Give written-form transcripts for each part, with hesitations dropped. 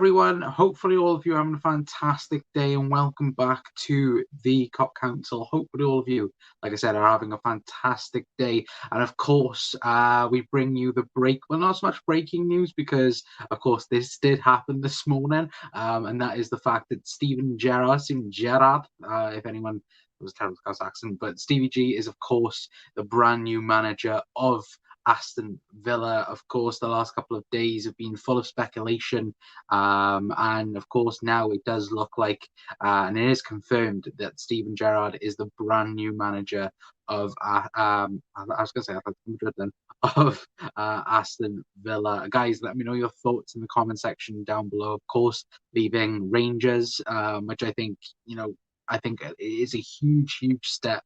everyone. Hopefully all of you are having a fantastic day and welcome back to the Cop Council. Hopefully all of you, like I said, are having a fantastic day. And of course, we bring you the not so much breaking news because, of course, this did happen this morning. And that is the fact that Gerrard, if anyone was a terrible accent, but Stevie G is, of course, the brand new manager of Aston Villa. Of course, the last couple of days have been full of speculation, and of course now it does look like, and it is confirmed that Steven Gerrard is the brand new manager of I was going to say of Aston Villa. Guys, let me know your thoughts in the comment section down below. Of course, leaving Rangers, which I think it is a huge step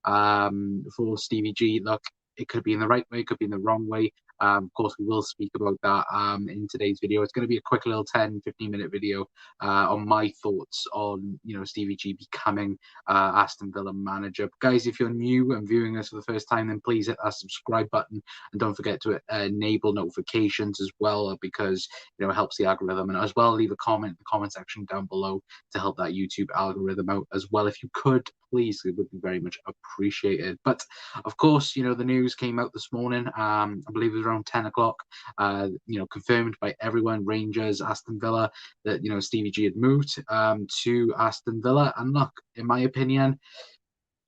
for Stevie G. Look, it could be in the right way, it could be in the wrong way. Of course, we will speak about that in today's video. It's going to be a quick little 10-15 minute video on my thoughts on Stevie G becoming Aston Villa manager. But guys, if you're new and viewing this for the first time, then please hit that subscribe button and don't forget to enable notifications as well, because it helps the algorithm. And as well, leave a comment in the comment section down below to help that YouTube algorithm out as well. If you could, please, it would be very much appreciated. But of course, the news came out this morning. I believe it was around 10 o'clock, confirmed by everyone, Rangers, Aston Villa, that, Stevie G had moved to Aston Villa. And look, in my opinion,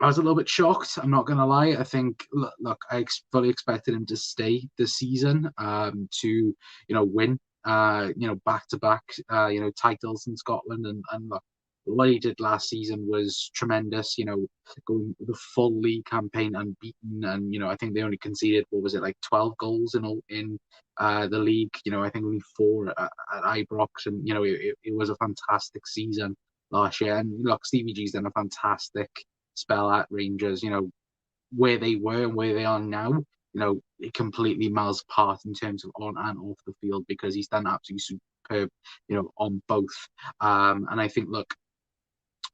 I was a little bit shocked. I'm not going to lie. I think, look, I fully expected him to stay this season, to, win, back-to-back, titles in Scotland. And look, what he did last season was tremendous, going the full league campaign unbeaten. And, I think they only conceded, 12 goals in the league. I think only 4 at Ibrox. And, it was a fantastic season last year. And look, Stevie G's done a fantastic spell at Rangers. Where they were and where they are now, it completely miles apart in terms of on and off the field, because he's done absolutely superb, on both. And I think, look,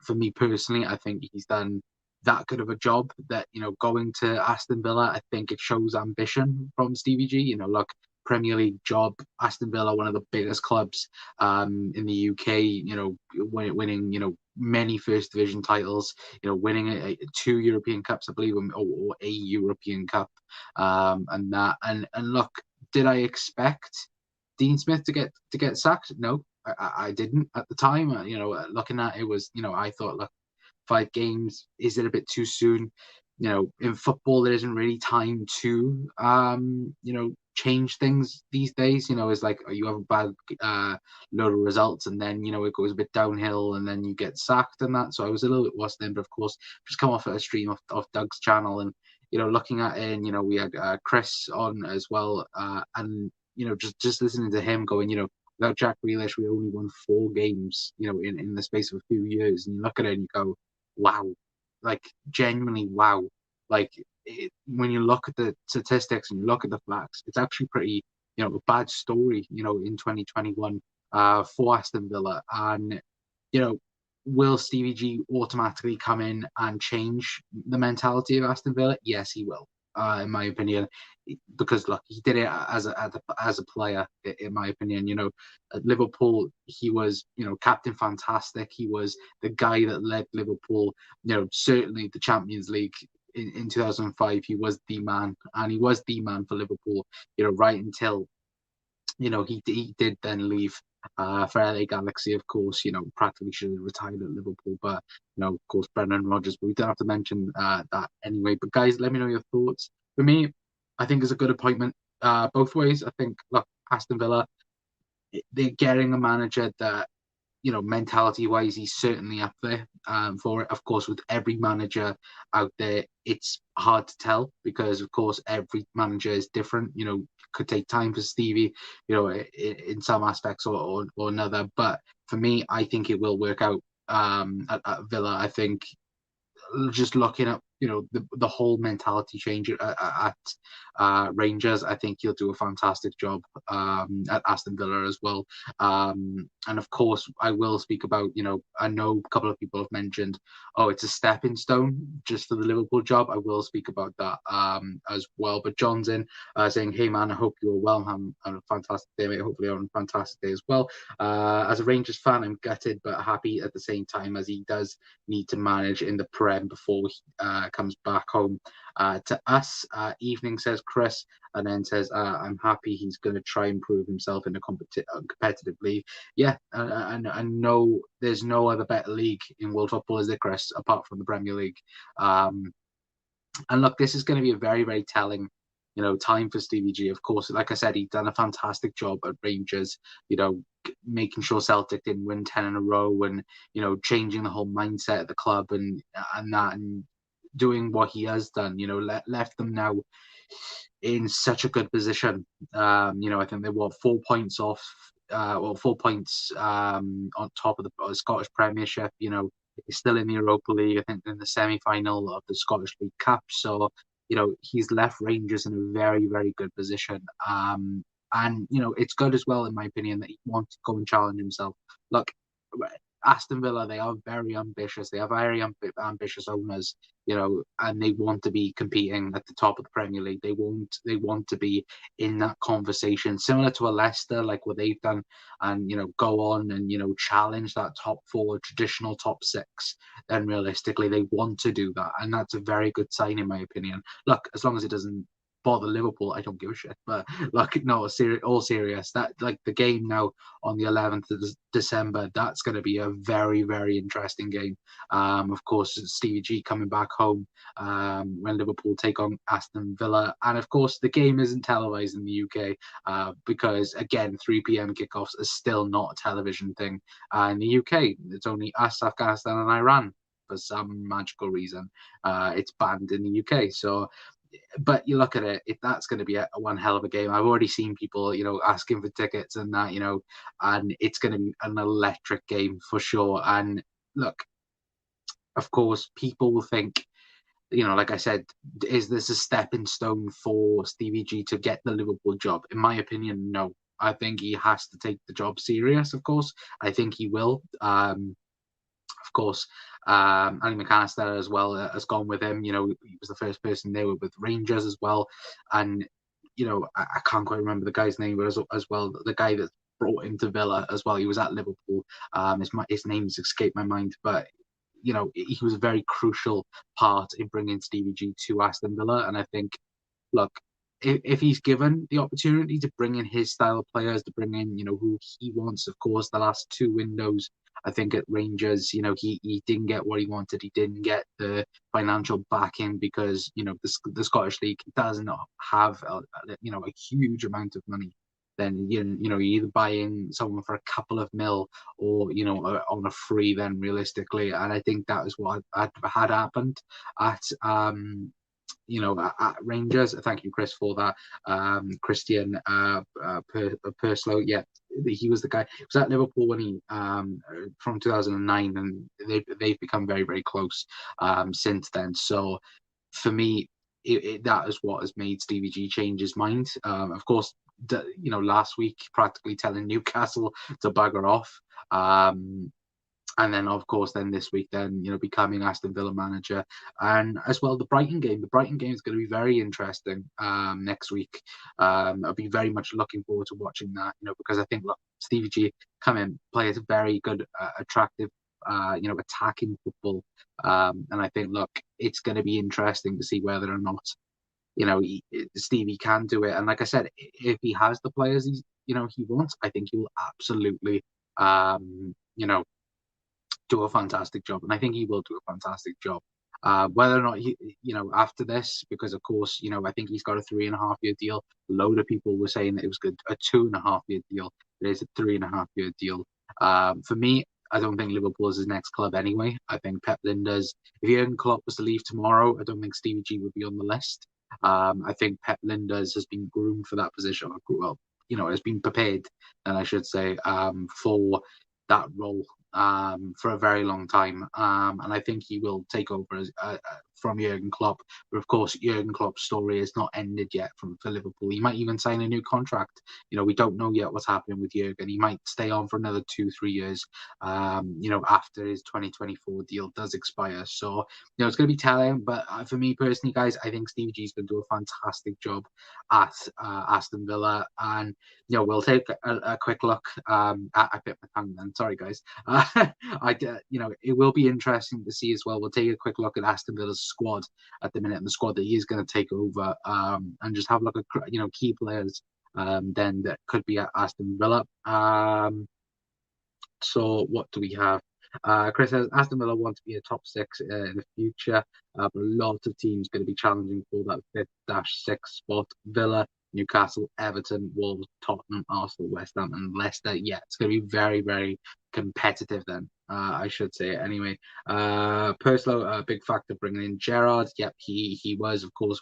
for me personally, I think he's done that good of a job that, going to Aston Villa, I think it shows ambition from Stevie G. Look, Premier League job, Aston Villa, one of the biggest clubs in the UK, winning, many first division titles, winning 2 European Cups, I believe, or a European Cup, and look, did I expect Dean Smith to get sacked? No, I didn't at the time. Looking at it was, I thought, look, 5 games, is it a bit too soon? In football, there isn't really time to, change things these days. It's like you have a bad load of results, and then, it goes a bit downhill, and then you get sacked and that. So I was a little bit worse then, but of course, just come off at a stream of Doug's channel, and, looking at it, and, we had Chris on as well, and, just listening to him going, without Jack Grealish, we only won 4 games, in the space of a few years. And you look at it and you go, wow, like, genuinely wow. Like, when you look at the statistics and you look at the facts, it's actually pretty, a bad story, in 2021 for Aston Villa. And, will Stevie G automatically come in and change the mentality of Aston Villa? Yes, he will. In my opinion, because look, he did it as a player. In my opinion, at Liverpool, he was, captain fantastic. He was the guy that led Liverpool. Certainly the Champions League in 2005. He was the man, and he was the man for Liverpool. Right until, he did then leave for LA Galaxy. Of course, practically should have retired at Liverpool, but of course, Brendan Rodgers. But we don't have to mention that anyway. But guys, let me know your thoughts. For me, I think it's a good appointment both ways. I think, look, Aston Villa, they're getting a manager that, mentality-wise, he's certainly up there for it. Of course, with every manager out there, it's hard to tell because, of course, every manager is different. Could take time for Stevie, in some aspects or another. But for me, I think it will work out at Villa. I think just looking at the whole mentality change at Rangers. I think he'll do a fantastic job at Aston Villa as well. And of course, I will speak about, I know a couple of people have mentioned, oh, it's a stepping stone just for the Liverpool job. I will speak about that as well. But John's in saying, hey man, I hope you are well. I'm a fantastic day, mate. Hopefully you're on a fantastic day as well. As a Rangers fan, I'm gutted but happy at the same time, as he does need to manage in the Prem before he comes back home to us. Evening, says Chris, and then says, I'm happy he's going to try and prove himself in a competitive league. Yeah, I know there's no other better league in world football, is there, Chris, apart from the Premier League. And look, this is going to be a very, very telling time for Stevie G. Of course, like I said, he's done a fantastic job at Rangers, making sure Celtic didn't win 10 in a row, and changing the whole mindset of the club and doing what he has done, left them now in such a good position. I think they were 4 points off, 4 points on top of the Scottish Premiership. He's still in the Europa League, I think, in the semi-final of the Scottish League Cup. So, he's left Rangers in a very, very good position. And, it's good as well, in my opinion, that he wants to go and challenge himself. Look, Aston Villa, they are very ambitious. They are very ambitious owners, and they want to be competing at the top of the Premier League. They want to be in that conversation, similar to a Leicester, like what they've done, and go on and challenge that top four, traditional top six. Then realistically, they want to do that, and that's a very good sign, in my opinion. Look, as long as it doesn't bother Liverpool, I don't give a shit. But like, no, all serious. That, like, the game now on the 11th of December, that's going to be a very, very interesting game. Of course, Stevie G coming back home when Liverpool take on Aston Villa, and of course the game isn't televised in the UK because, again, 3 p.m. kickoffs is still not a television thing in the UK. It's only us, Afghanistan, and Iran. For some magical reason, it's banned in the UK. So. But you look at it, that's going to be one hell of a game. I've already seen people, asking for tickets and that, and it's going to be an electric game for sure. And look, of course, people will think, like I said, is this a stepping stone for Stevie G to get the Liverpool job? In my opinion, no. I think he has to take the job serious, of course. I think he will. Of course, Andy McAllister as well has gone with him. He was the first person there with Rangers as well. And, I can't quite remember the guy's name, but as well, the guy that brought him to Villa as well. He was at Liverpool. His name's escaped my mind, but, he was a very crucial part in bringing Stevie G to Aston Villa. And I think, look, if he's given the opportunity to bring in his style of players, to bring in, who he wants, of course, the last two windows, I think at Rangers, he didn't get what he wanted. He didn't get the financial backing because, the Scottish League does not have, a huge amount of money. Then, you're either buying someone for a couple of mil or, on a free then, realistically. And I think that is what had happened at at Rangers. Thank you, Chris, for that. Christian Perslow, yeah, he was the guy. He was at Liverpool when he from 2009, and they've become very, very close since then. So for me, that is what has made Stevie G change his mind. Of course, last week practically telling Newcastle to bugger off. And then, of course, then this week, becoming Aston Villa manager. And as well, the Brighton game. The Brighton game is going to be very interesting next week. I'll be very much looking forward to watching that, because I think, look, Stevie G come in, plays a very good, attractive, attacking football. And I think, look, it's going to be interesting to see whether or not, Stevie can do it. And like I said, if he has the players he wants, I think he will absolutely, do a fantastic job, and I think he will do a fantastic job. Whether or not he, after this, because of course, I think he's got a 3.5-year deal. A load of people were saying that it was good, a 2.5-year deal. It is a 3.5-year deal. For me, I don't think Liverpool is his next club anyway. I think Pep Lijnders, if Jurgen Klopp was to leave tomorrow, I don't think Stevie G would be on the list. I think Pep Lijnders has been groomed for that position. Well, has been prepared, and I should say, for that role for a very long time, and I think he will take over from Jurgen Klopp. But of course, Jurgen Klopp's story is not ended yet for Liverpool. He might even sign a new contract. We don't know yet what's happening with Jurgen. He might stay on for another 2-3 years, after his 2024 deal does expire. So, it's going to be telling. But for me personally, guys, I think Stevie G is going to do a fantastic job at Aston Villa. And, we'll take a quick look. I bit my tongue then. Sorry, guys. It will be interesting to see as well. We'll take a quick look at Aston Villa's squad at the minute, and the squad that he is going to take over, and just have a look at key players then that could be at Aston Villa. So what do we have? Chris says Aston Villa want to be a top 6 in the future, but a lot of teams going to be challenging for that 5th-6 spot. Villa, Newcastle, Everton, Wolves, Tottenham, Arsenal, West Ham, and Leicester. Yeah, it's going to be very, very competitive then, I should say. Anyway, Perslow, a big factor bringing in Gerrard. Yep, he was, of course,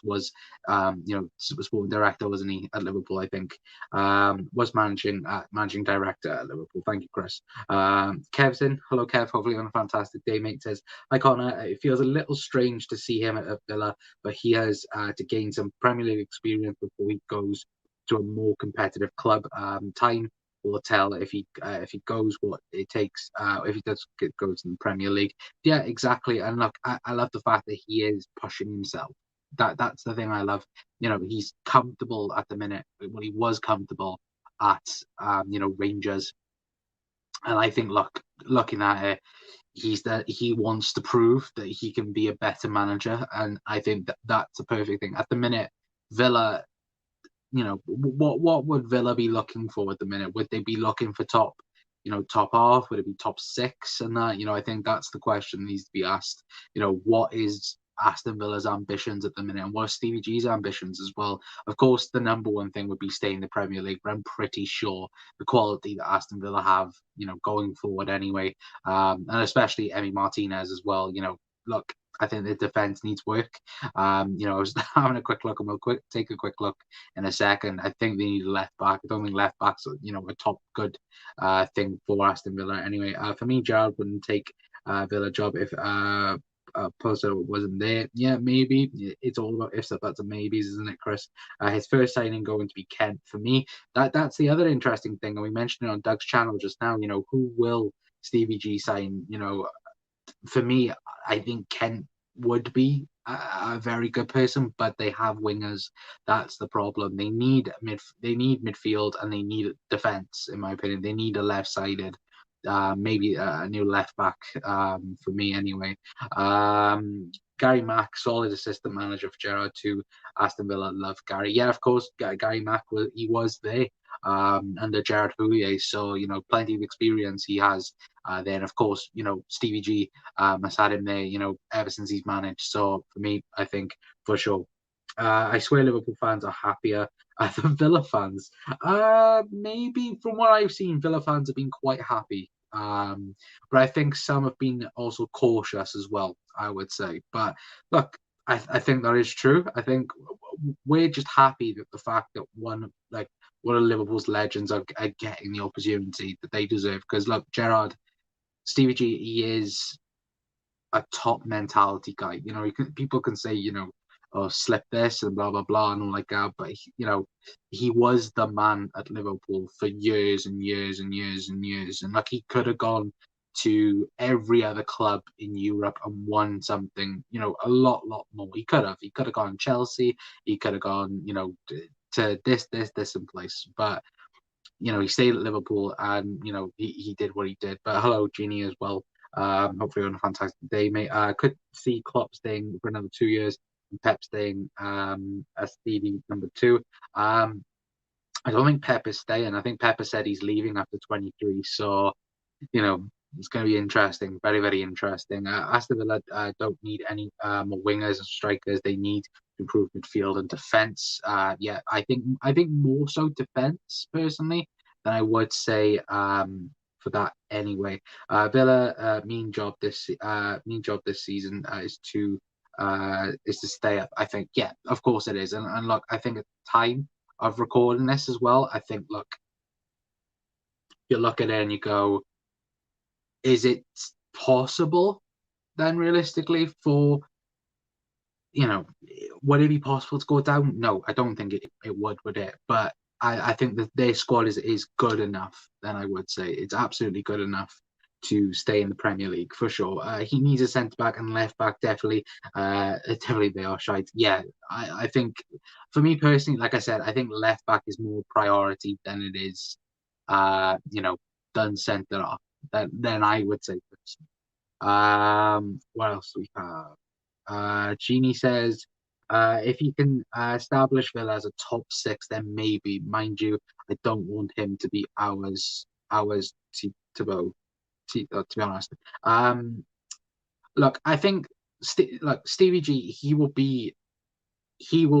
sporting director, wasn't he, at Liverpool, I think. Was managing director at Liverpool. Thank you, Chris. Kevson, hello, Kev. Hopefully on a fantastic day, mate. Says, hi, Connor. It feels a little strange to see him at Villa, but he has to gain some Premier League experience before he goes to a more competitive club. Time will tell if he goes what it takes, if he does go to the Premier League. Yeah, exactly. And look, I love the fact that he is pushing himself. That's the thing I love. He's comfortable at the minute. Well, he was comfortable at Rangers, and I think looking at it, he wants to prove that he can be a better manager, and I think that's a perfect thing. At the minute, Villa, what would Villa be looking for at the minute? Would they be looking for top half? Would it be top 6? And that, I think that's the question that needs to be asked. What is Aston Villa's ambitions at the minute, and what are Stevie G's ambitions as well? Of course, the number one thing would be staying in the Premier League, but I'm pretty sure the quality that Aston Villa have, going forward anyway, and especially Emi Martinez as well. Look, I think the defense needs work. I was having a quick look, and we'll take a quick look in a second. I think they need a left back. I don't think left backs are, a top good thing for Aston Villa anyway. For me, Gerrard wouldn't take Villa job if Pozo wasn't there. Yeah, maybe. It's all about ifs, buts, and maybes, isn't it, Chris? His first signing going to be Kent. For me, that's the other interesting thing, and we mentioned it on Doug's channel just now. Who will Stevie G sign? For me, I think Kent would be a very good person, but they have wingers. That's the problem. They need midfield, and they need defense. In my opinion, they need a left-sided, maybe a new left back. For me, anyway. Gary Mack, solid assistant manager for Gerrard too. Aston Villa, love Gary. Yeah, of course, Gary Mack was there under Gerrard Houllier, so plenty of experience he has. Then of course, Stevie G has had him there, ever since he's managed. So for me, I think for sure. I swear Liverpool fans are happier than Villa fans. Maybe from what I've seen, Villa fans have been quite happy. But I think some have been also cautious as well, I would say. But look, I think that is true. I think we're just happy that the fact that one of Liverpool's legends are getting the opportunity that they deserve. Because look, Gerrard, Stevie G, he is a top mentality guy. People can say, slip this and blah blah blah and all like that, but he was the man at Liverpool for years and years and years and years, and he could have gone to every other club in Europe and won something, a lot more. He could have gone Chelsea, he could have gone, to this and place, but he stayed at Liverpool, and he did what he did. But hello, Jeannie, as well. Hopefully on a fantastic day, mate. Could see Klopp staying for another 2 years, and Pep staying as Stevie number 2. I don't think Pep is staying. I think Pep has said he's leaving after 23. So, it's going to be interesting. Very, very interesting. Aston Villa don't need any more wingers and strikers. They need to improve midfield and defence. Yeah, I think more so defence, personally, than I would say for that anyway. Villa mean job this season is to stay up. I think, yeah, of course it is. And look, I think at the time of recording this as well, I think, look, you look at it and you go, is it possible then realistically for would it be possible to go down? No, I don't think it would it? But I think that their squad is good enough. Then I would say it's absolutely good enough to stay in the Premier League for sure. He needs a centre back and left back definitely. Definitely they are shite. Yeah, I think for me personally, like I said, I think left back is more priority than it is, done centre off. Then I would say. What else do we have? Genie says, if he can establish Villa as a top six, then maybe. Mind you, I don't want him to be ours to be honest. Look, I think Stevie G, he will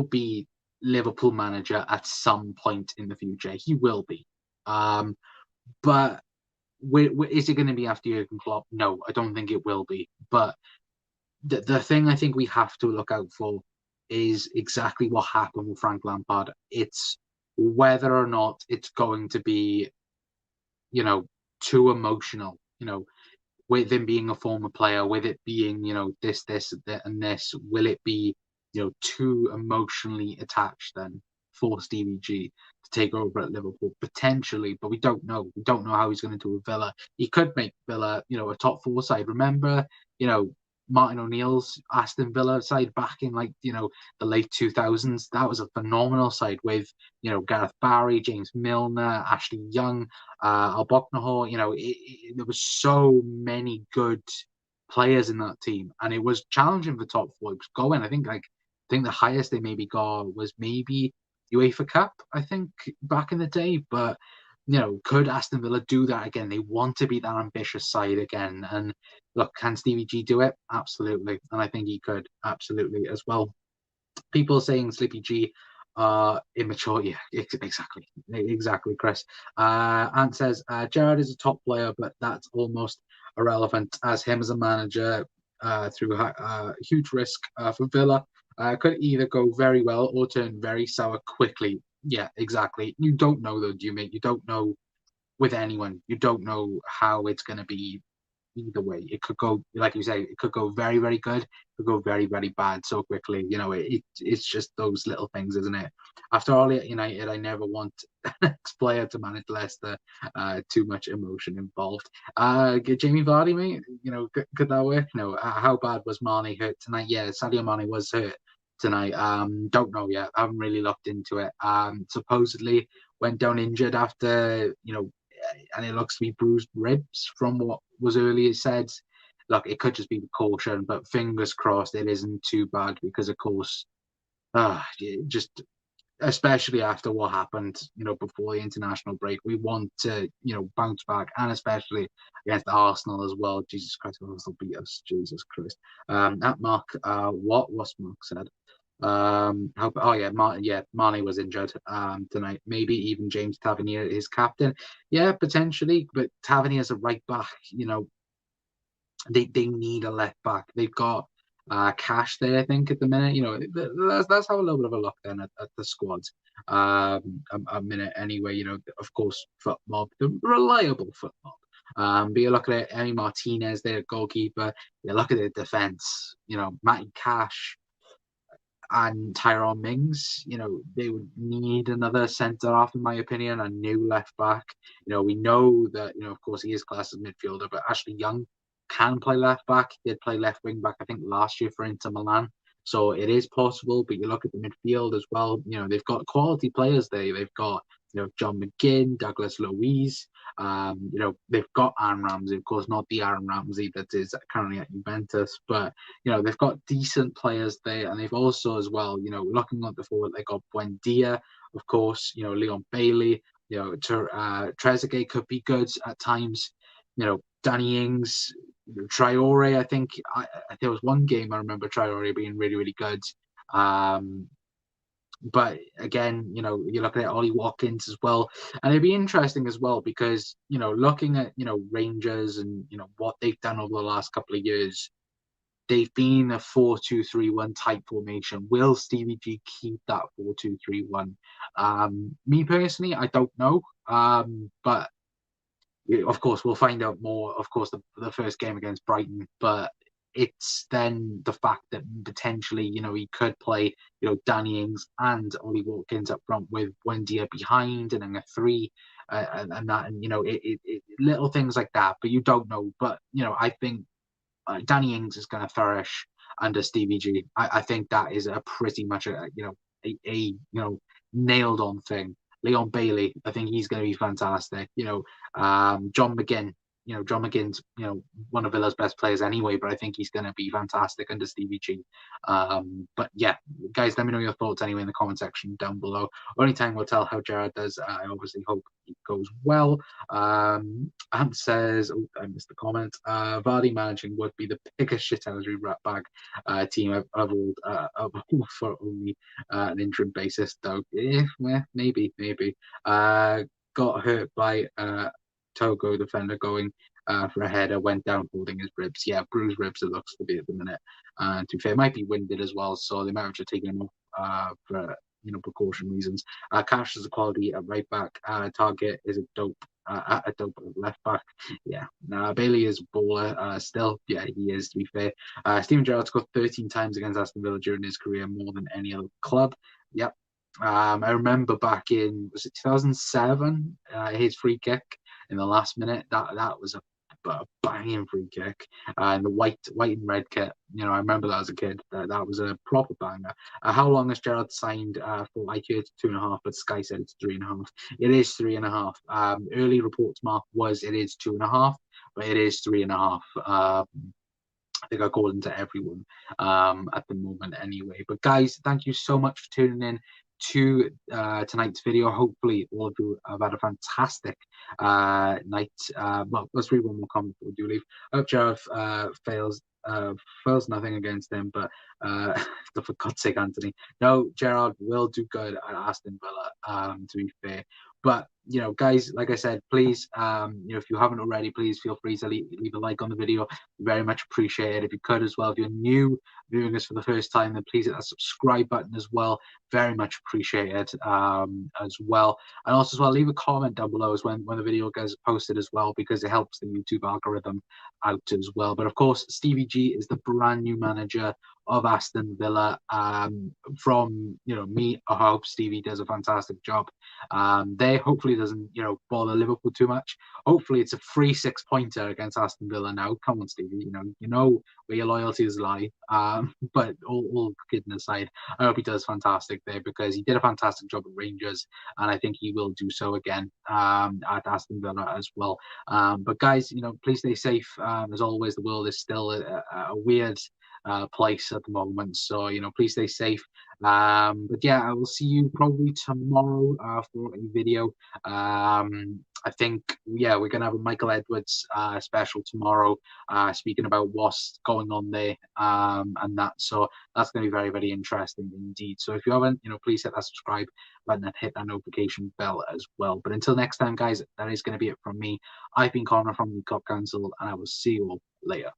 be Liverpool manager at some point in the future. He will be. But is it going to be after Jurgen Klopp? No, I don't think it will be. But the thing I think we have to look out for is exactly what happened with Frank Lampard. It's whether or not it's going to be, too emotional, with him being a former player, with it being, this, and this, will it be, too emotionally attached then for Stevie G to take over at Liverpool? Potentially, but we don't know. We don't know how he's going to do with Villa. He could make Villa, a top four side. Remember, Martin O'Neill's Aston Villa side back in the late 2000s. That was a phenomenal side with Gareth Barry, James Milner, Ashley Young, Alboknahor. There was so many good players in that team, and it was challenging for top four. It was going. I think the highest they maybe got was maybe UEFA Cup. I think back in the day, but could Aston Villa do that again? They want to be that ambitious side again. And look, can Stevie G do it? Absolutely. And I think he could absolutely as well. People saying Sleepy G are immature. Yeah, exactly, Chris. Ant says, Gerrard is a top player, but that's almost irrelevant as him as a manager through huge risk for Villa. Could either go very well or turn very sour quickly. Yeah, exactly. You don't know though, do you, mate? You don't know with anyone. You don't know how it's going to be either way. It could go, like you say, it could go very, very good. It could go very, very bad so quickly. It's just those little things, isn't it? After all, at United, I never want the next player to manage Leicester. Too much emotion involved. Jamie Vardy, mate, could that work? How bad was Mane hurt tonight? Yeah, Sadio Mane was hurt tonight. Don't know yet. I haven't really looked into it. Supposedly went down injured after, and it looks to be bruised ribs from what was earlier said. Look, it could just be the caution, but fingers crossed it isn't too bad because, of course, just especially after what happened, before the international break, we want to, bounce back, and especially against Arsenal as well. Jesus Christ, Arsenal beat us. Jesus Christ. At Mark, what's Mark said? Mane was injured tonight. Maybe even James Tavernier is captain. Yeah, potentially, but Tavernier's a right back. They need a left back. They've got Cash there, I think, at the minute. Let's have a little bit of a look then at the squad. A minute anyway. Of course, Footmob, the reliable Footmob. But you look at Emi Martinez, their goalkeeper. You look at their defense. Matty Cash and Tyrone Mings, they would need another centre half, in my opinion, a new left back. We know that, of course, he is classed as midfielder, but Ashley Young can play left back. He did play left wing back, I think, last year for Inter Milan. So it is possible, but you look at the midfield as well, they've got quality players there. They've got, John McGinn, Douglas Luiz. They've got Aaron Ramsey, of course, not the Aaron Ramsey that is currently at Juventus, but they've got decent players there, and they've also as well, looking at the forward, they got Buendia, of course, Leon Bailey, Trezeguet could be good at times, Danny Ings, Traore. I think there was one game I remember Traore being really, really good. But again, you're looking at Ollie Watkins as well. And it'd be interesting as well because, looking at, Rangers and, what they've done over the last couple of years, they've been a 4-2-3-1 type formation. Will Stevie G keep that 4-2-3-1? Me personally, I don't know. But of course, we'll find out more, of course, the first game against Brighton. But it's then the fact that potentially, you know, he could play, you know, Danny Ings and Ollie Watkins up front with Wendy behind and then a three, and that, and you know, little things like that. But you don't know. But you know, I think Danny Ings is going to flourish under Stevie G. I think that is a pretty much a nailed on thing. Leon Bailey, I think he's going to be fantastic. You know, John McGinn. You know, John McGinn's, you know, one of Villa's best players anyway, but I think he's going to be fantastic under Stevie G. But yeah, guys, let me know your thoughts anyway in the comment section down below. Only time will tell how Gerrard does. I obviously hope it goes well. Ant says, oh, I missed the comment. Vardy managing would be the biggest shithousery rat bag team I've owned for only an interim basis, though. Maybe. Got hurt by Togo defender going for a header, went down holding his ribs. Yeah, bruised ribs it looks to be at the minute. To be fair, it might be winded as well, so they might have just taken him off for precaution reasons. Cash is a quality at right back. Target is a dope. A dope left back. Yeah, Bailey is a bowler still. Yeah, he is, to be fair. Steven Gerrard scored 13 times against Aston Villa during his career, more than any other club. Yep. I remember back in, was it 2007, his free kick in the last minute. That was a banging free kick. And the white and red kit, you know, I remember that as a kid. That was a proper banger. How long has Gerrard signed for? I heard 2.5, but Sky said it's 3.5. It is 3.5. Early reports, Mark, was it is 2.5, but it is 3.5. I think according to everyone at the moment anyway. But guys, thank you so much for tuning in to tonight's video. Hopefully all of you have had a fantastic night. Well, let's read one more comment before we do leave. I hope Gerrard fails nothing against him, but for God's sake, Anthony. No, Gerrard will do good at Aston Villa, to be fair. But, you know, guys, like I said, please, if you haven't already, please feel free to leave a like on the video. Very much appreciated. If you could as well, if you're new viewing us for the first time, then please hit that subscribe button as well. Very much appreciated as well. And also as well, leave a comment down below as when the video gets posted as well, because it helps the YouTube algorithm out as well. But of course, Stevie G is the brand new manager of Aston Villa. From me, I hope Stevie does a fantastic job. They hopefully doesn't bother Liverpool too much. Hopefully it's a free 6-pointer against Aston Villa now. Come on, Stevie. You know where your loyalties lie. But all kidding aside, I hope he does fantastic there, because he did a fantastic job at Rangers, and I think he will do so again at Aston Villa as well. But guys, please stay safe. As always, the world is still a weird place at the moment, so please stay safe. But yeah, I will see you probably tomorrow for a video. I think, yeah, we're gonna have a Michael Edwards special tomorrow, speaking about what's going on there and that. So that's gonna be very, very interesting indeed. So if you haven't, please hit that subscribe button and hit that notification bell as well. But until next time, guys, that is gonna be it from me. I've been Connor from the Cop Council, and I will see you all later.